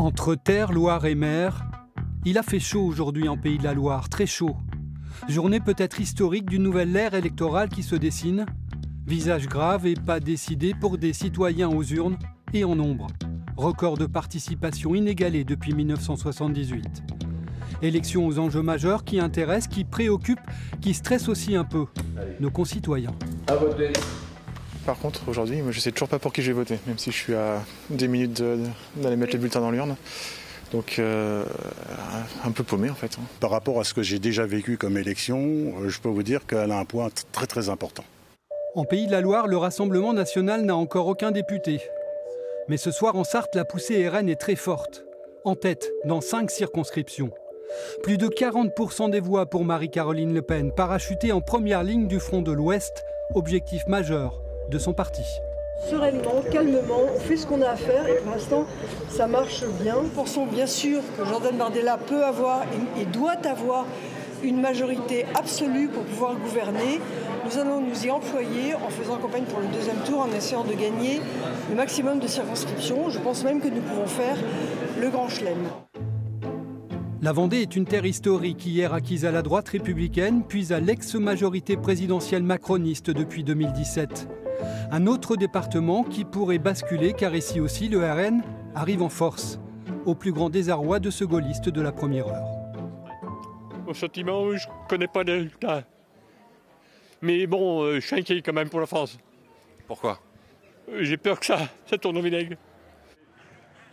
Entre terre, Loire et mer, il a fait chaud aujourd'hui en Pays de la Loire, très chaud. Journée peut-être historique d'une nouvelle ère électorale qui se dessine. Visage grave et pas décidé pour des citoyens aux urnes et en nombre. Record de participation inégalé depuis 1978. Élections aux enjeux majeurs qui intéressent, qui préoccupent, qui stressent aussi un peu nos concitoyens. À voter. Par contre, aujourd'hui, je ne sais toujours pas pour qui je vais voter, même si je suis à 10 minutes d'aller mettre les bulletins dans l'urne. Donc, un peu paumé en fait. Par rapport à ce que j'ai déjà vécu comme élection, je peux vous dire qu'elle a un point très très important. En Pays de la Loire, le Rassemblement national n'a encore aucun député. Mais ce soir en Sarthe, la poussée RN est très forte. En tête, dans 5 circonscriptions. Plus de 40% des voix pour Marie-Caroline Le Pen, parachutée en première ligne du front de l'Ouest, objectif majeur de son parti. Sereinement, calmement, on fait ce qu'on a à faire et pour l'instant, ça marche bien. Nous pensons bien sûr que Jordan Bardella peut avoir et doit avoir une majorité absolue pour pouvoir gouverner. Nous allons nous y employer en faisant campagne pour le deuxième tour, en essayant de gagner le maximum de circonscriptions. Je pense même que nous pouvons faire le grand chelem. La Vendée est une terre historique, hier acquise à la droite républicaine, puis à l'ex-majorité présidentielle macroniste depuis 2017. Un autre département qui pourrait basculer, car ici aussi le RN arrive en force, au plus grand désarroi de ce gaulliste de la première heure. Au sentiment, je ne connais pas les résultats. Mais bon, je suis inquiet quand même pour la France. Pourquoi ? J'ai peur que ça tourne au vinaigre.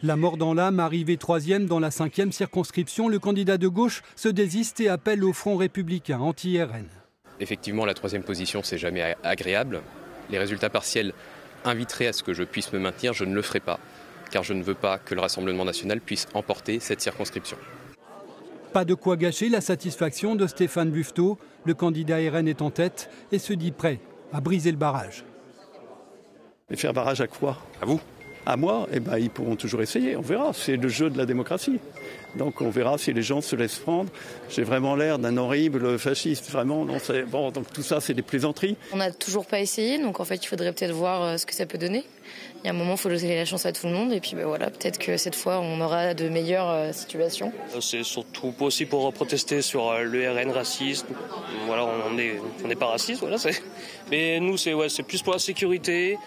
La mort dans l'âme, arrivé 3e dans la 5e circonscription, le candidat de gauche se désiste et appelle au Front républicain anti-RN. Effectivement, la 3e position, c'est jamais agréable. Les résultats partiels inviteraient à ce que je puisse me maintenir, je ne le ferai pas, car je ne veux pas que le Rassemblement national puisse emporter cette circonscription. Pas de quoi gâcher la satisfaction de Stéphane Buffetot. Le candidat RN est en tête et se dit prêt à briser le barrage. Et faire barrage à quoi ? À vous ? À moi ? Eh ben, ils pourront toujours essayer, on verra. C'est le jeu de la démocratie. Donc on verra si les gens se laissent prendre. J'ai vraiment l'air d'un horrible fasciste, vraiment. Non, bon, donc tout ça, c'est des plaisanteries. On n'a toujours pas essayé, donc en fait, il faudrait peut-être voir ce que ça peut donner. Il y a un moment, il faut laisser la chance à tout le monde, et puis voilà, peut-être que cette fois, on aura de meilleures situations. C'est surtout aussi pour protester sur le RN raciste. Voilà, on n'est pas raciste, voilà. Mais nous, c'est plus pour la sécurité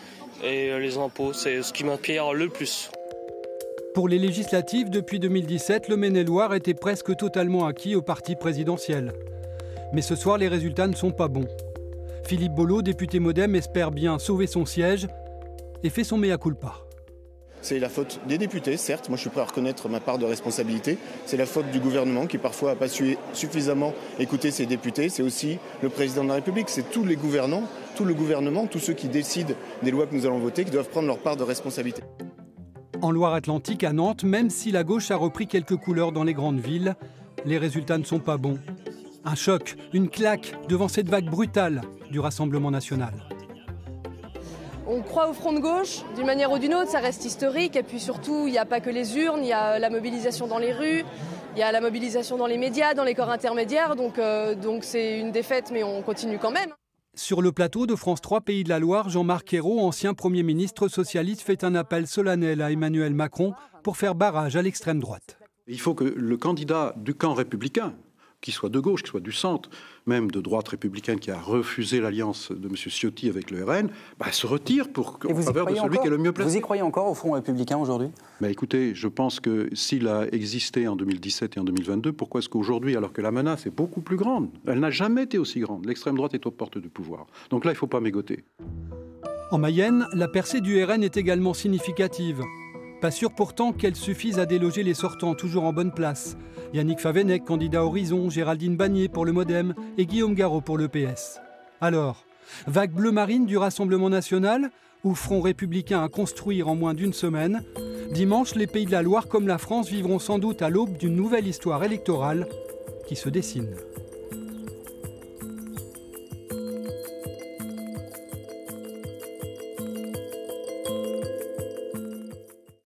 et les impôts, c'est ce qui m'inspire le plus. Pour les législatives, depuis 2017, le Maine-et-Loire était presque totalement acquis au parti présidentiel. Mais ce soir, les résultats ne sont pas bons. Philippe Bolo, député MoDem, espère bien sauver son siège et fait son mea culpa. C'est la faute des députés, certes, moi je suis prêt à reconnaître ma part de responsabilité. C'est la faute du gouvernement qui parfois n'a pas su suffisamment écouter ses députés. C'est aussi le président de la République, c'est tous les gouvernants, tout le gouvernement, tous ceux qui décident des lois que nous allons voter, qui doivent prendre leur part de responsabilité. En Loire-Atlantique, à Nantes, même si la gauche a repris quelques couleurs dans les grandes villes, les résultats ne sont pas bons. Un choc, une claque devant cette vague brutale du Rassemblement national. On croit au front de gauche, d'une manière ou d'une autre, ça reste historique. Et puis surtout, il n'y a pas que les urnes, il y a la mobilisation dans les rues, il y a la mobilisation dans les médias, dans les corps intermédiaires. Donc c'est une défaite, mais on continue quand même. Sur le plateau de France 3 Pays de la Loire, Jean-Marc Ayrault, ancien Premier ministre socialiste, fait un appel solennel à Emmanuel Macron pour faire barrage à l'extrême droite. Il faut que le candidat du camp républicain, qu'il soit de gauche, qu'il soit du centre, même de droite républicaine qui a refusé l'alliance de M. Ciotti avec le RN, se retire en faveur de celui qui est le mieux placé. Vous y croyez encore au Front républicain aujourd'hui ? Écoutez, je pense que s'il a existé en 2017 et en 2022, pourquoi est-ce qu'aujourd'hui, alors que la menace est beaucoup plus grande, elle n'a jamais été aussi grande, l'extrême droite est aux portes du pouvoir. Donc là, il ne faut pas mégoter. En Mayenne, la percée du RN est également significative. Pas sûr pourtant qu'elle suffise à déloger les sortants toujours en bonne place. Yannick Favennec, candidat Horizon, Géraldine Bagné pour le MoDem et Guillaume Garot pour le PS. Alors, vague bleu marine du Rassemblement national ou front républicain à construire en moins d'une semaine? Dimanche, les Pays de la Loire comme la France vivront sans doute à l'aube d'une nouvelle histoire électorale qui se dessine.